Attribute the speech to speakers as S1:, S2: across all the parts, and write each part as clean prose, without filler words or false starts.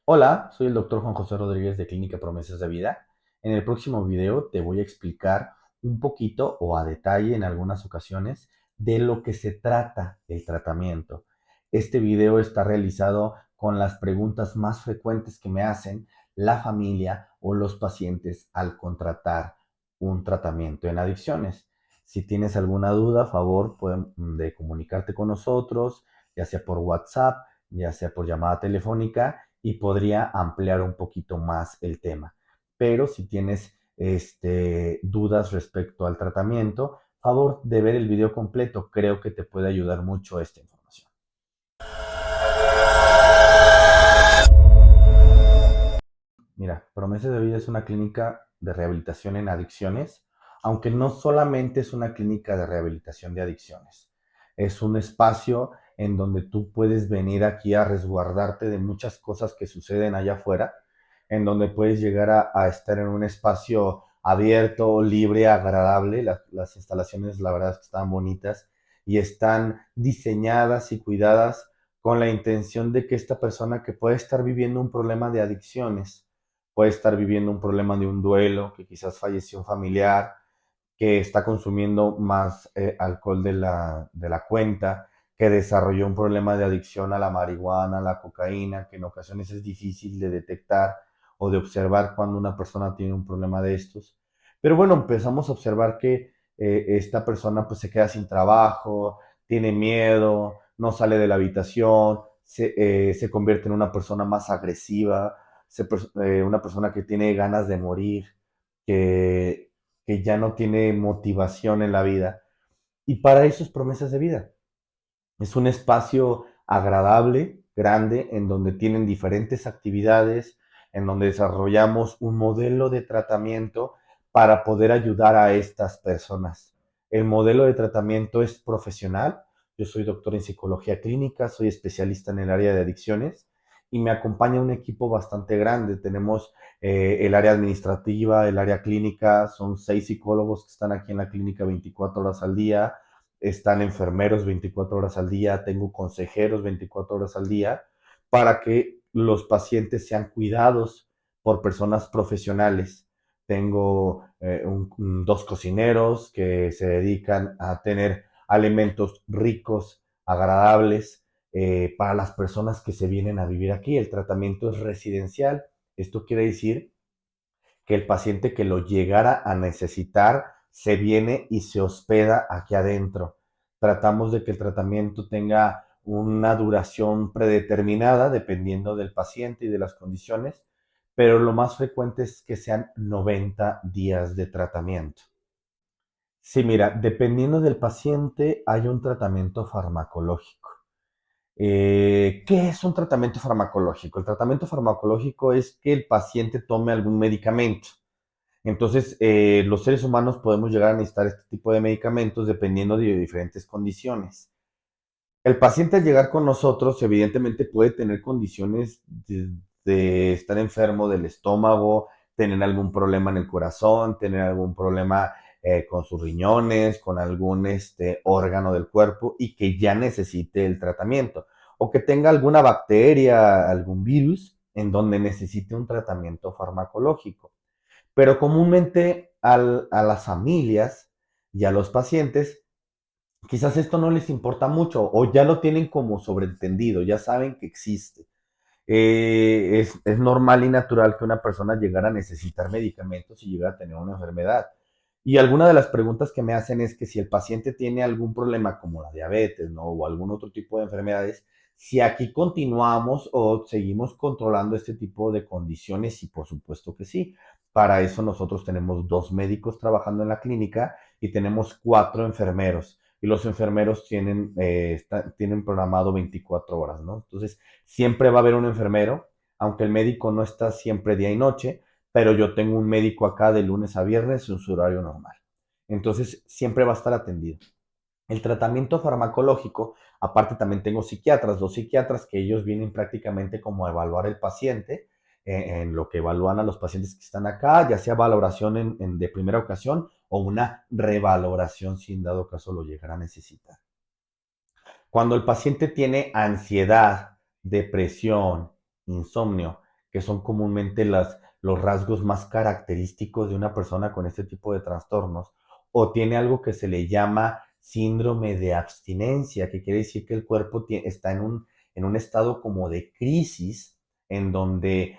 S1: Hola, soy el doctor Juan José Rodríguez de Clínica Promesas de Vida. En el próximo video te voy a explicar un poquito o a detalle en algunas ocasiones de lo que se trata el tratamiento. Este video está realizado con las preguntas más frecuentes que me hacen la familia o los pacientes al contratar un tratamiento en adicciones. Si tienes alguna duda, a favor de comunicarte con nosotros, ya sea por WhatsApp, ya sea por llamada telefónica y podría ampliar un poquito más el tema. Pero si tienes dudas respecto al tratamiento, favor de ver el video completo. Creo que te puede ayudar mucho esta información. Mira, Promesas de Vida es una clínica de rehabilitación en adicciones, aunque no solamente es una clínica de rehabilitación de adicciones. Es un espacio en donde tú puedes venir aquí a resguardarte de muchas cosas que suceden allá afuera, en donde puedes llegar a estar en un espacio abierto, libre, agradable. Las instalaciones, la verdad, es que están bonitas y están diseñadas y cuidadas con la intención de que esta persona que puede estar viviendo un problema de adicciones, puede estar viviendo un problema de un duelo, que quizás falleció un familiar, que está consumiendo más alcohol de la cuenta, que desarrolló un problema de adicción a la marihuana, a la cocaína, que en ocasiones es difícil de detectar o de observar cuando una persona tiene un problema de estos. Pero bueno, empezamos a observar que esta persona pues se queda sin trabajo, tiene miedo, no sale de la habitación, se convierte en una persona más agresiva, una persona que tiene ganas de morir, que, que ya no tiene motivación en la vida. Y para eso es Promesas de Vida. Es un espacio agradable, grande, en donde tienen diferentes actividades, en donde desarrollamos un modelo de tratamiento para poder ayudar a estas personas. El modelo de tratamiento es profesional. Yo soy doctor en psicología clínica, soy especialista en el área de adicciones y me acompaña un equipo bastante grande. Tenemos el área administrativa, el área clínica, son 6 psicólogos que están aquí en la clínica 24 horas al día, están enfermeros 24 horas al día, tengo consejeros 24 horas al día, para que los pacientes sean cuidados por personas profesionales. Tengo 2 cocineros que se dedican a tener alimentos ricos, agradables, para las personas que se vienen a vivir aquí. El tratamiento es residencial. Esto quiere decir que el paciente que lo llegara a necesitar se viene y se hospeda aquí adentro. Tratamos de que el tratamiento tenga una duración predeterminada dependiendo del paciente y de las condiciones, pero lo más frecuente es que sean 90 días de tratamiento. Sí, mira, dependiendo del paciente hay un tratamiento farmacológico. ¿Qué es un tratamiento farmacológico? El tratamiento farmacológico es que el paciente tome algún medicamento. Entonces, los seres humanos podemos llegar a necesitar este tipo de medicamentos dependiendo de diferentes condiciones. El paciente al llegar con nosotros, evidentemente puede tener condiciones de estar enfermo del estómago, tener algún problema en el corazón, tener algún problema con sus riñones, con algún órgano del cuerpo y que ya necesite el tratamiento. O que tenga alguna bacteria, algún virus en donde necesite un tratamiento farmacológico. Pero comúnmente a las familias y a los pacientes, quizás esto no les importa mucho o ya lo tienen como sobreentendido, ya saben que existe. Es normal y natural que una persona llegara a necesitar medicamentos y llegara a tener una enfermedad. Y alguna de las preguntas que me hacen es que si el paciente tiene algún problema como la diabetes, ¿no? O algún otro tipo de enfermedades, si aquí continuamos o seguimos controlando este tipo de condiciones, y por supuesto que sí. Para eso nosotros tenemos 2 médicos trabajando en la clínica y tenemos 4 enfermeros. Y los enfermeros tienen programado 24 horas, ¿no? Entonces, siempre va a haber un enfermero, aunque el médico no está siempre día y noche, pero yo tengo un médico acá de lunes a viernes en su horario normal. Entonces, siempre va a estar atendido. El tratamiento farmacológico, aparte también tengo psiquiatras, 2 psiquiatras que ellos vienen prácticamente como a evaluar el paciente, en lo que evalúan a los pacientes que están acá, ya sea valoración de primera ocasión o una revaloración si en dado caso lo llegara a necesitar. Cuando el paciente tiene ansiedad, depresión, insomnio, que son comúnmente los rasgos más característicos de una persona con este tipo de trastornos, o tiene algo que se le llama síndrome de abstinencia, que quiere decir que el cuerpo está en un estado como de crisis, en donde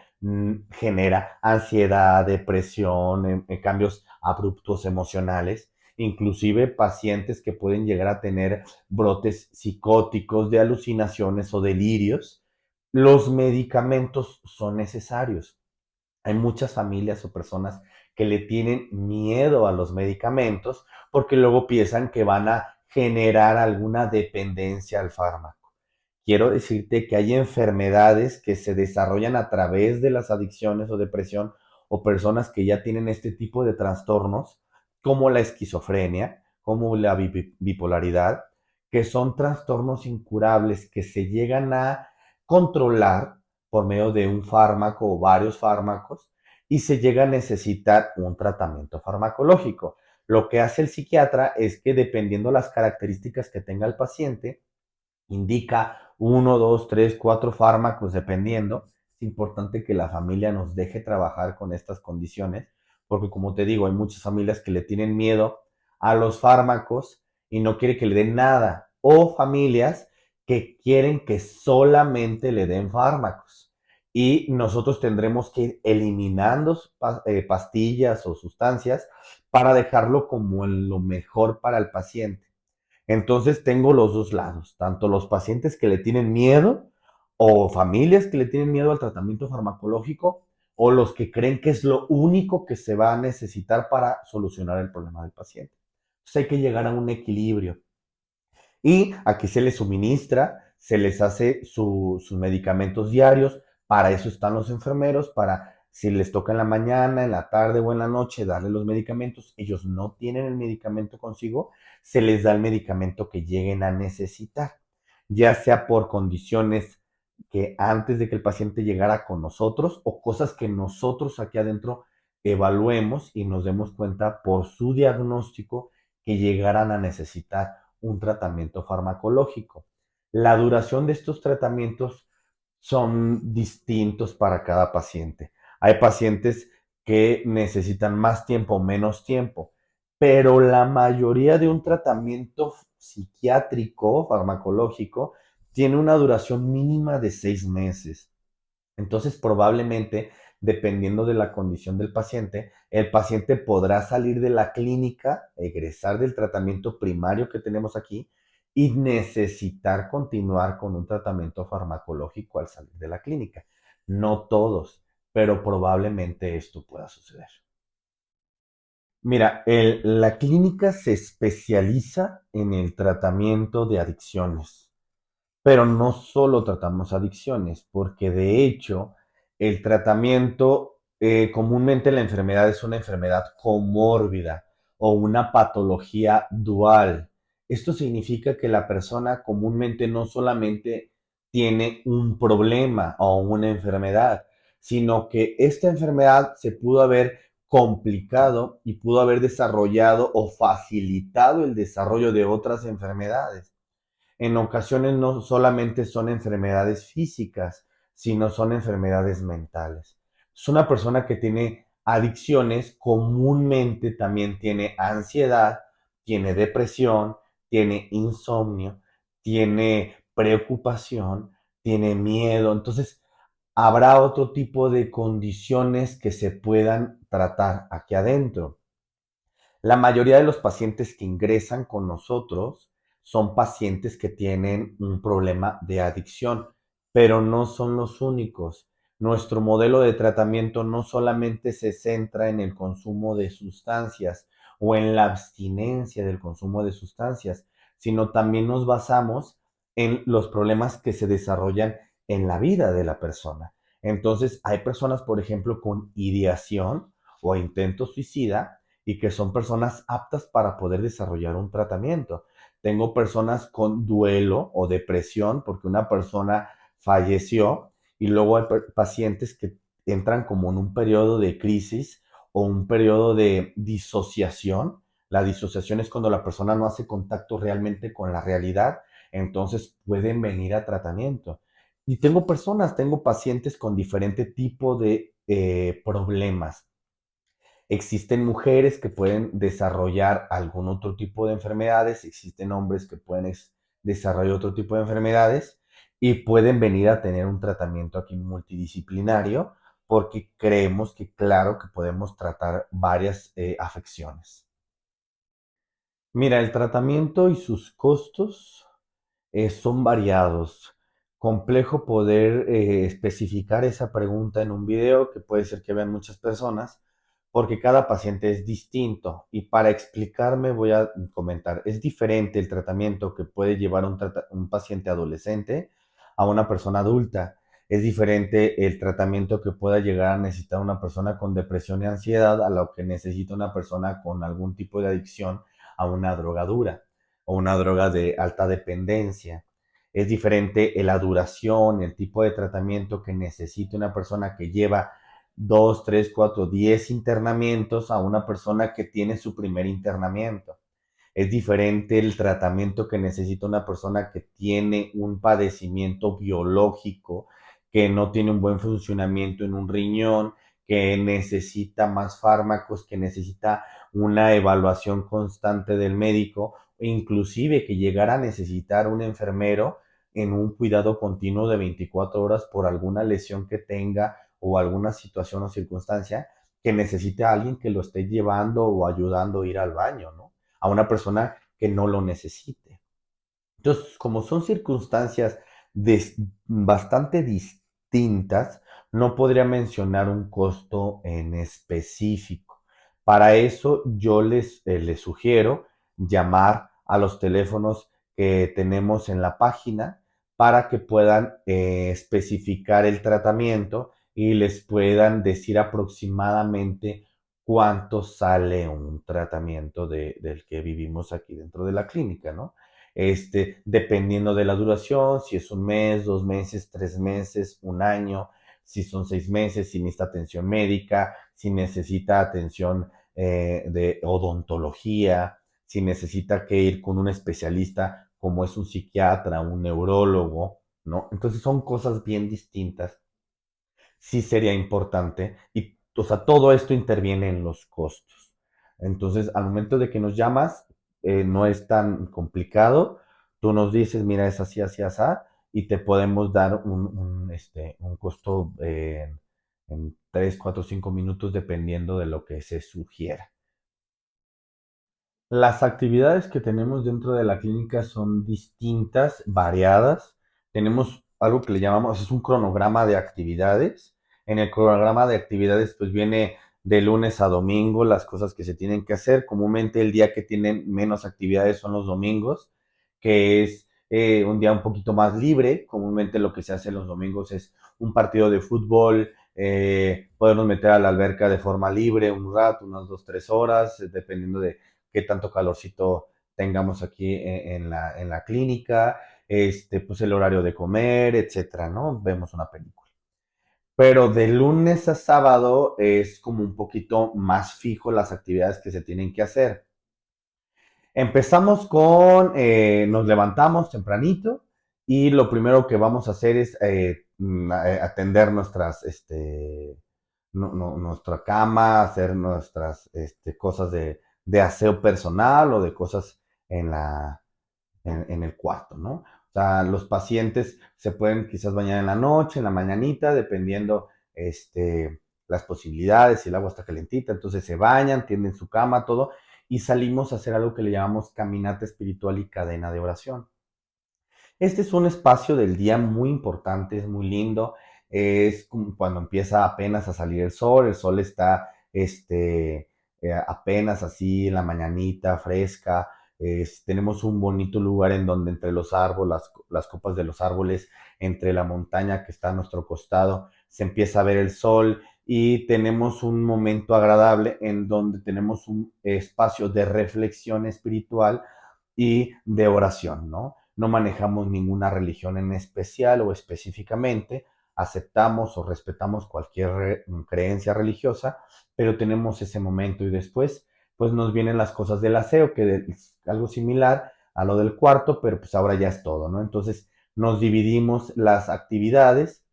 S1: genera ansiedad, depresión, cambios abruptos emocionales, inclusive pacientes que pueden llegar a tener brotes psicóticos de alucinaciones o delirios. Los medicamentos son necesarios. Hay muchas familias o personas que le tienen miedo a los medicamentos porque luego piensan que van a generar alguna dependencia al fármaco. Quiero decirte que hay enfermedades que se desarrollan a través de las adicciones o depresión, o personas que ya tienen este tipo de trastornos, como la esquizofrenia, como la bipolaridad, que son trastornos incurables que se llegan a controlar por medio de un fármaco o varios fármacos, y se llega a necesitar un tratamiento farmacológico. Lo que hace el psiquiatra es que, dependiendo las características que tenga el paciente, indica uno, dos, tres, cuatro fármacos, dependiendo. Es importante que la familia nos deje trabajar con estas condiciones, porque como te digo, hay muchas familias que le tienen miedo a los fármacos y no quiere que le den nada, o familias que quieren que solamente le den fármacos. Y nosotros tendremos que ir eliminando pastillas o sustancias para dejarlo como lo mejor para el paciente. Entonces tengo los dos lados, tanto los pacientes que le tienen miedo o familias que le tienen miedo al tratamiento farmacológico, o los que creen que es lo único que se va a necesitar para solucionar el problema del paciente. Entonces hay que llegar a un equilibrio. Y aquí se les suministra, se les hace sus medicamentos diarios. Para eso están los enfermeros, para si les toca en la mañana, en la tarde o en la noche darle los medicamentos. Ellos no tienen el medicamento consigo, se les da el medicamento que lleguen a necesitar, ya sea por condiciones que antes de que el paciente llegara con nosotros, o cosas que nosotros aquí adentro evaluemos y nos demos cuenta por su diagnóstico que llegaran a necesitar un tratamiento farmacológico. La duración de estos tratamientos son distintos para cada paciente. Hay pacientes que necesitan más tiempo, menos tiempo, pero la mayoría de un tratamiento psiquiátrico, farmacológico, tiene una duración mínima de 6 meses. Entonces, probablemente, dependiendo de la condición del paciente, el paciente podrá salir de la clínica, egresar del tratamiento primario que tenemos aquí y necesitar continuar con un tratamiento farmacológico al salir de la clínica. No todos, pero probablemente esto pueda suceder. Mira, la clínica se especializa en el tratamiento de adicciones. Pero no solo tratamos adicciones, porque de hecho el tratamiento, comúnmente la enfermedad es una enfermedad comórbida o una patología dual. Esto significa que la persona comúnmente no solamente tiene un problema o una enfermedad, sino que esta enfermedad se pudo haber complicado y pudo haber desarrollado o facilitado el desarrollo de otras enfermedades. En ocasiones no solamente son enfermedades físicas, sino son enfermedades mentales. Es una persona que tiene adicciones, comúnmente también tiene ansiedad, tiene depresión, tiene insomnio, tiene preocupación, tiene miedo. Entonces, habrá otro tipo de condiciones que se puedan tratar aquí adentro. La mayoría de los pacientes que ingresan con nosotros son pacientes que tienen un problema de adicción, pero no son los únicos. Nuestro modelo de tratamiento no solamente se centra en el consumo de sustancias o en la abstinencia del consumo de sustancias, sino también nos basamos en los problemas que se desarrollan en la vida de la persona. Entonces, hay personas, por ejemplo, con ideación o intento suicida, y que son personas aptas para poder desarrollar un tratamiento. Tengo personas con duelo o depresión porque una persona falleció, y luego hay pacientes que entran como en un periodo de crisis o un periodo de disociación. La disociación es cuando la persona no hace contacto realmente con la realidad, entonces pueden venir a tratamiento. Y tengo pacientes con diferente tipo de problemas. Existen mujeres que pueden desarrollar algún otro tipo de enfermedades, existen hombres que pueden desarrollar otro tipo de enfermedades y pueden venir a tener un tratamiento aquí multidisciplinario porque creemos que claro que podemos tratar varias afecciones. Mira, el tratamiento y sus costos son variados. Complejo poder especificar esa pregunta en un video que puede ser que vean muchas personas, porque cada paciente es distinto. Y para explicarme voy a comentar, es diferente el tratamiento que puede llevar un paciente adolescente a una persona adulta. Es diferente el tratamiento que pueda llegar a necesitar una persona con depresión y ansiedad a lo que necesita una persona con algún tipo de adicción a una drogadura o una droga de alta dependencia. Es diferente la duración, el tipo de tratamiento que necesita una persona que lleva 2, 3, 4, 10 internamientos a una persona que tiene su primer internamiento. Es diferente el tratamiento que necesita una persona que tiene un padecimiento biológico, que no tiene un buen funcionamiento en un riñón, que necesita más fármacos, que necesita una evaluación constante del médico, e inclusive que llegara a necesitar un enfermero en un cuidado continuo de 24 horas por alguna lesión que tenga o alguna situación o circunstancia que necesite a alguien que lo esté llevando o ayudando a ir al baño, ¿no? A una persona que no lo necesite. Entonces, como son circunstancias bastante distintas, no podría mencionar un costo en específico. Para eso yo les sugiero llamar a los teléfonos que tenemos en la página para que puedan especificar el tratamiento y les puedan decir aproximadamente cuánto sale un tratamiento del que vivimos aquí dentro de la clínica, ¿no? Dependiendo de la duración, si es un mes, 2 meses, 3 meses, un año, si son 6 meses, si necesita atención médica, si necesita atención de odontología, si necesita que ir con un especialista como es un psiquiatra, un neurólogo, ¿no? Entonces son cosas bien distintas. Sí sería importante y, o sea, todo esto interviene en los costos. Entonces, al momento de que nos llamas, no es tan complicado. Tú nos dices, mira, es así, así, así, y te podemos dar un costo en 3, 4, 5 minutos, dependiendo de lo que se sugiera. Las actividades que tenemos dentro de la clínica son distintas, variadas. Tenemos algo que le llamamos, es un cronograma de actividades. En el cronograma de actividades, pues viene de lunes a domingo las cosas que se tienen que hacer. Comúnmente el día que tienen menos actividades son los domingos, que es un día un poquito más libre. Comúnmente lo que se hace los domingos es un partido de fútbol, podernos meter a la alberca de forma libre un rato, unas 2, 3 horas, dependiendo de qué tanto calorcito tengamos aquí en la clínica, pues el horario de comer, etcétera, ¿no? Vemos una película. Pero de lunes a sábado es como un poquito más fijo las actividades que se tienen que hacer. Empezamos nos levantamos tempranito y lo primero que vamos a hacer es atender nuestra cama, hacer nuestras cosas de aseo personal o de cosas en en el cuarto, ¿no? O sea, los pacientes se pueden quizás bañar en la noche, en la mañanita, dependiendo las posibilidades, si el agua está calentita, entonces se bañan, tienden su cama, todo, y salimos a hacer algo que le llamamos caminata espiritual y cadena de oración. Este es un espacio del día muy importante, es muy lindo. Es como cuando empieza apenas a salir el sol está apenas así en la mañanita, fresca. Tenemos un bonito lugar en donde entre los árboles, las copas de los árboles, entre la montaña que está a nuestro costado, se empieza a ver el sol y tenemos un momento agradable en donde tenemos un espacio de reflexión espiritual y de oración, ¿no? No manejamos ninguna religión en especial o específicamente, aceptamos o respetamos cualquier creencia religiosa, pero tenemos ese momento y después pues nos vienen las cosas del aseo, que es algo similar a lo del cuarto, pero pues ahora ya es todo, ¿no? Entonces nos dividimos las actividades.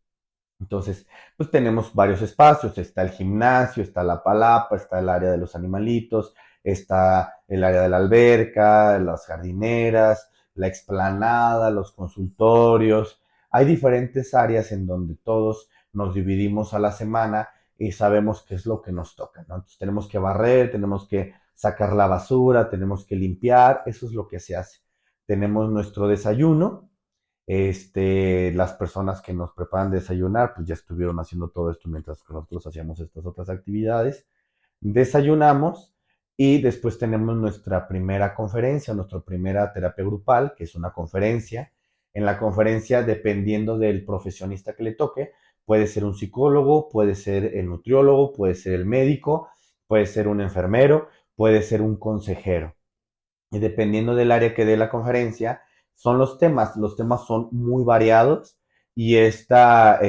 S1: Entonces, pues tenemos varios espacios, está el gimnasio, está la palapa, está el área de los animalitos, está el área de la alberca, las jardineras, la explanada, los consultorios. Hay diferentes áreas en donde todos nos dividimos a la semana y sabemos qué es lo que nos toca, ¿no? Entonces tenemos que barrer, tenemos que sacar la basura, tenemos que limpiar, eso es lo que se hace. Tenemos nuestro desayuno, las personas que nos preparan desayunar, pues ya estuvieron haciendo todo esto mientras que nosotros hacíamos estas otras actividades. Desayunamos y después tenemos nuestra primera conferencia, nuestra primera terapia grupal, que es una conferencia. En la conferencia, dependiendo del profesionista que le toque, puede ser un psicólogo, puede ser el nutriólogo, puede ser el médico, puede ser un enfermero, puede ser un consejero. Y dependiendo del área que dé la conferencia, son los temas. Los temas son muy variados y esta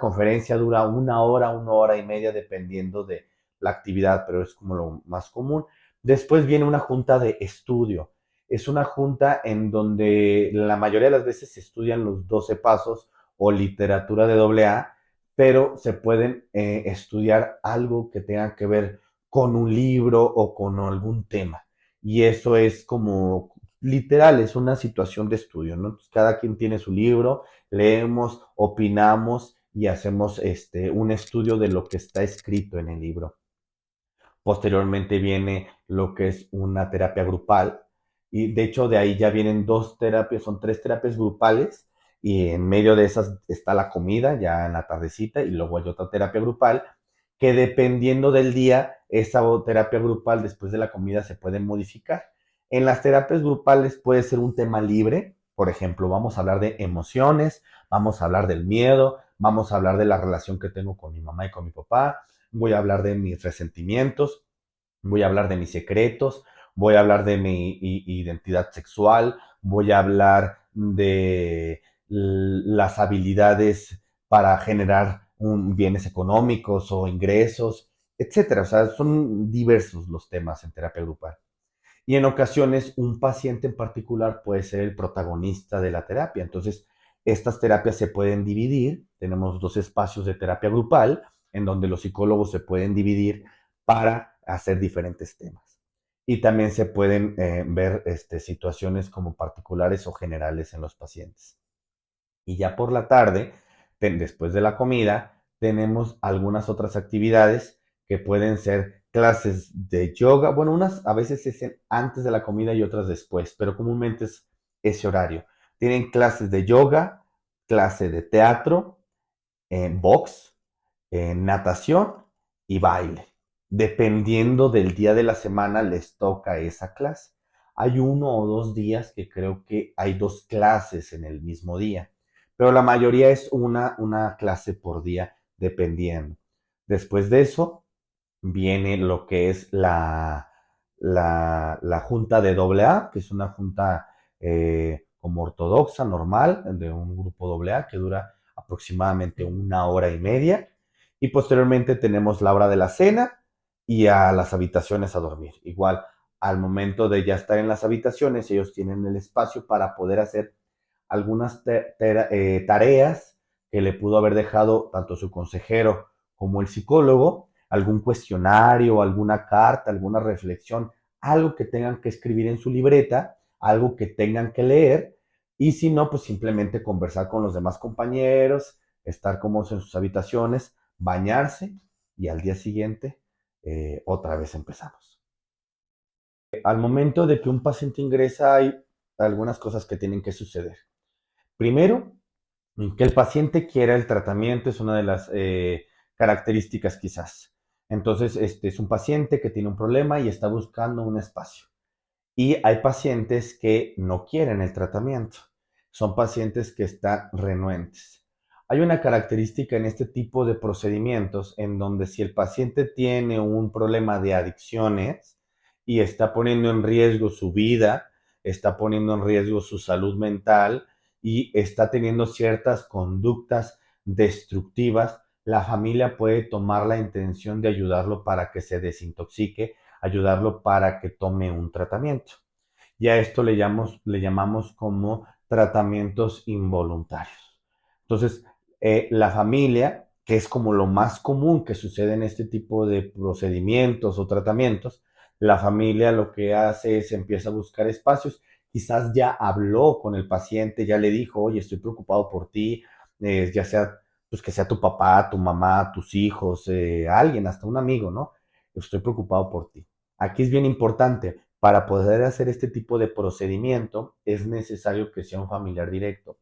S1: conferencia dura una hora y media, dependiendo de la actividad, pero es como lo más común. Después viene una junta de estudio. Es una junta en donde la mayoría de las veces se estudian los 12 pasos o literatura de AA, pero se pueden estudiar algo que tenga que ver con un libro o con algún tema. Y eso es como literal, es una situación de estudio, ¿no? Entonces, cada quien tiene su libro, leemos, opinamos y hacemos un estudio de lo que está escrito en el libro. Posteriormente viene lo que es una terapia grupal, y de hecho de ahí ya vienen dos terapias, son tres terapias grupales, y en medio de esas está la comida ya en la tardecita, y luego hay otra terapia grupal que, dependiendo del día, esa terapia grupal después de la comida se puede modificar. En las terapias grupales puede ser un tema libre. Por ejemplo, vamos a hablar de emociones, vamos a hablar del miedo, vamos a hablar de la relación que tengo con mi mamá y con mi papá, voy a hablar de mis resentimientos, voy a hablar de mis secretos, voy a hablar de mi identidad sexual, voy a hablar de las habilidades para generar bienes económicos o ingresos, etcétera. O sea, son diversos los temas en terapia grupal. Y en ocasiones un paciente en particular puede ser el protagonista de la terapia. Entonces, estas terapias se pueden dividir. Tenemos dos espacios de terapia grupal en donde los psicólogos se pueden dividir para hacer diferentes temas. Y también se pueden ver situaciones como particulares o generales en los pacientes. Y ya por la tarde, después de la comida, tenemos algunas otras actividades que pueden ser clases de yoga. Bueno, unas a veces es antes de la comida y otras después, pero comúnmente es ese horario. Tienen clases de yoga, clase de teatro, box, natación y baile. Dependiendo del día de la semana, les toca esa clase. Hay uno o dos días que creo que hay dos clases en el mismo día, pero la mayoría es una clase por día, dependiendo. Después de eso, viene lo que es la junta de AA, que es una junta como ortodoxa, normal, de un grupo AA que dura aproximadamente una hora y media. Y posteriormente tenemos la hora de la cena y a las habitaciones a dormir. Igual, al momento de ya estar en las habitaciones, ellos tienen el espacio para poder hacer algunas tareas que le pudo haber dejado tanto su consejero como el psicólogo, algún cuestionario, alguna carta, alguna reflexión, algo que tengan que escribir en su libreta, algo que tengan que leer, y si no, pues simplemente conversar con los demás compañeros, estar cómodos en sus habitaciones, bañarse, y al día siguiente otra vez empezamos. Al momento de que un paciente ingresa, hay algunas cosas que tienen que suceder. Primero, que el paciente quiera el tratamiento es una de las características quizás. Entonces, este es un paciente que tiene un problema y está buscando un espacio. Y hay pacientes que no quieren el tratamiento. Son pacientes que están renuentes. Hay una característica en este tipo de procedimientos en donde, si el paciente tiene un problema de adicciones y está poniendo en riesgo su vida, está poniendo en riesgo su salud mental y está teniendo ciertas conductas destructivas, la familia puede tomar la intención de ayudarlo para que se desintoxique, ayudarlo para que tome un tratamiento. Y a esto le llamamos como tratamientos involuntarios. Entonces, la familia, que es como lo más común que sucede en este tipo de procedimientos o tratamientos, la familia lo que hace es empieza a buscar espacios, quizás ya habló con el paciente, ya le dijo, oye, estoy preocupado por ti, ya sea pues que sea tu papá, tu mamá, tus hijos, alguien, hasta un amigo, ¿no? Estoy preocupado por ti. Aquí es bien importante, para poder hacer este tipo de procedimiento es necesario que sea un familiar directo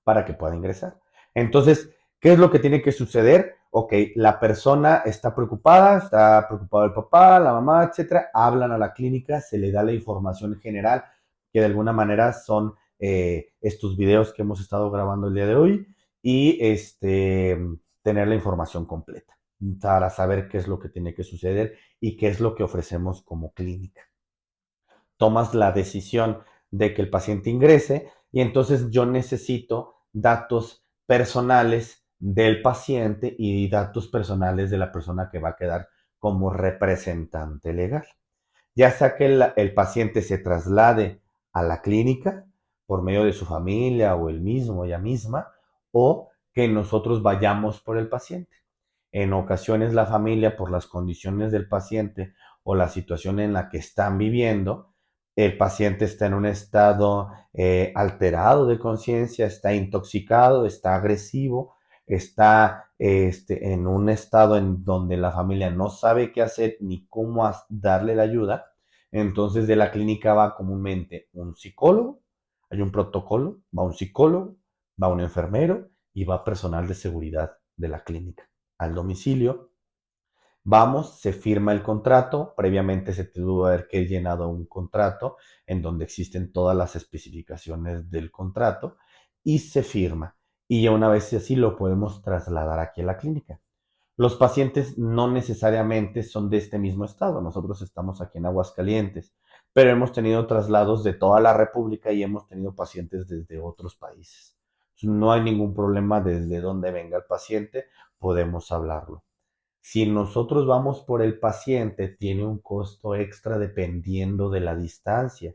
S1: para que pueda ingresar. Entonces, ¿qué es lo que tiene que suceder? Ok, la persona está preocupado el papá, la mamá, etcétera, hablan a la clínica, se le da la información general, que de alguna manera son estos videos que hemos estado grabando el día de hoy, y tener la información completa para saber qué es lo que tiene que suceder y qué es lo que ofrecemos como clínica. Tomas la decisión de que el paciente ingrese y entonces yo necesito datos personales del paciente y datos personales de la persona que va a quedar como representante legal. Ya sea que el paciente se traslade a la clínica por medio de su familia o el mismo, ella misma, o que nosotros vayamos por el paciente. En ocasiones la familia, por las condiciones del paciente o la situación en la que están viviendo, el paciente está en un estado alterado de conciencia, está intoxicado, está agresivo, está en un estado en donde la familia no sabe qué hacer ni cómo darle la ayuda. Entonces de la clínica va comúnmente un psicólogo, hay un protocolo, va un psicólogo, va un enfermero y va personal de seguridad de la clínica al domicilio. Vamos, se firma el contrato, previamente se tuvo que haber llenado un contrato en donde existen todas las especificaciones del contrato y se firma. Y ya una vez así lo podemos trasladar aquí a la clínica. Los pacientes no necesariamente son de este mismo estado. Nosotros estamos aquí en Aguascalientes, pero hemos tenido traslados de toda la República y hemos tenido pacientes desde otros países. No hay ningún problema desde donde venga el paciente, podemos hablarlo. Si nosotros vamos por el paciente, tiene un costo extra dependiendo de la distancia.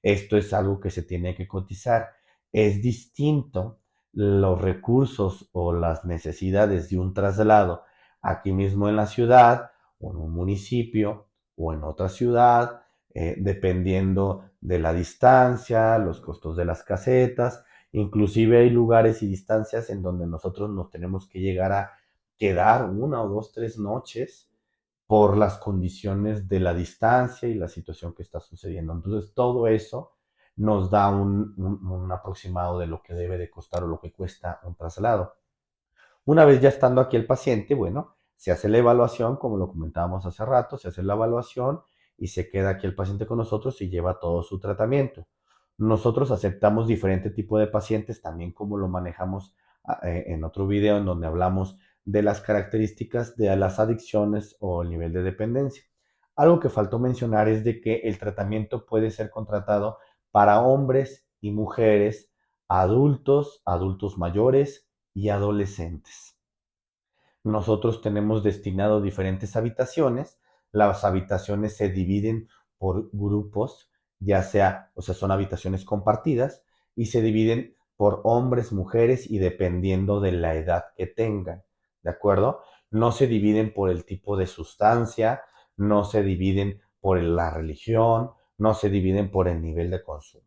S1: Esto es algo que se tiene que cotizar. Es distinto los recursos o las necesidades de un traslado aquí mismo en la ciudad o en un municipio o en otra ciudad, dependiendo de la distancia, los costos de las casetas. Inclusive hay lugares y distancias en donde nosotros nos tenemos que llegar a quedar una o dos, tres noches por las condiciones de la distancia y la situación que está sucediendo. Entonces, todo eso nos da un aproximado de lo que debe de costar o lo que cuesta un traslado. Una vez ya estando aquí el paciente, bueno, se hace la evaluación, como lo comentábamos hace rato, se hace la evaluación y se queda aquí el paciente con nosotros y lleva todo su tratamiento. Nosotros aceptamos diferente tipo de pacientes, también como lo manejamos en otro video en donde hablamos de las características de las adicciones o el nivel de dependencia. Algo que faltó mencionar es de que el tratamiento puede ser contratado para hombres y mujeres, adultos, adultos mayores y adolescentes. Nosotros tenemos destinado diferentes habitaciones. Las habitaciones se dividen por grupos, ya sea, o sea, son habitaciones compartidas y se dividen por hombres, mujeres y dependiendo de la edad que tengan, ¿de acuerdo? No se dividen por el tipo de sustancia, no se dividen por la religión, no se dividen por el nivel de consumo.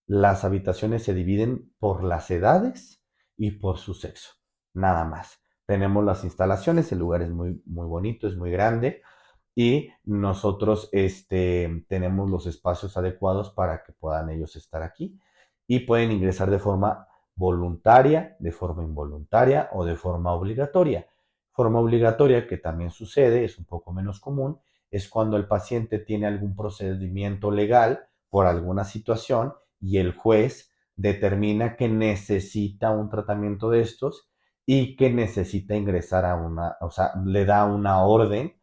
S1: Las habitaciones se dividen por las edades y por su sexo, nada más. Tenemos las instalaciones, el lugar es muy, muy bonito, es muy grande y nosotros tenemos los espacios adecuados para que puedan ellos estar aquí y pueden ingresar de forma voluntaria, de forma involuntaria o de forma obligatoria. Forma obligatoria que también sucede, es un poco menos común, es cuando el paciente tiene algún procedimiento legal por alguna situación y el juez determina que necesita un tratamiento de estos y que necesita ingresar a una, o sea, le da una orden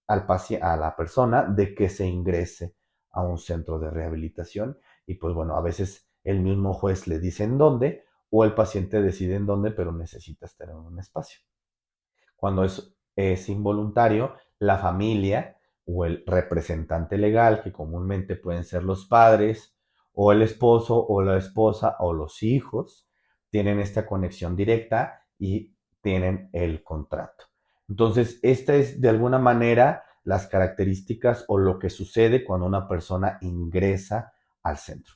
S1: a la persona de que se ingrese a un centro de rehabilitación y pues bueno, a veces el mismo juez le dice en dónde o el paciente decide en dónde, pero necesita estar en un espacio. Cuando es involuntario, la familia o el representante legal, que comúnmente pueden ser los padres o el esposo o la esposa o los hijos tienen esta conexión directa y tienen el contrato. Entonces, esta es de alguna manera las características o lo que sucede cuando una persona ingresa al centro.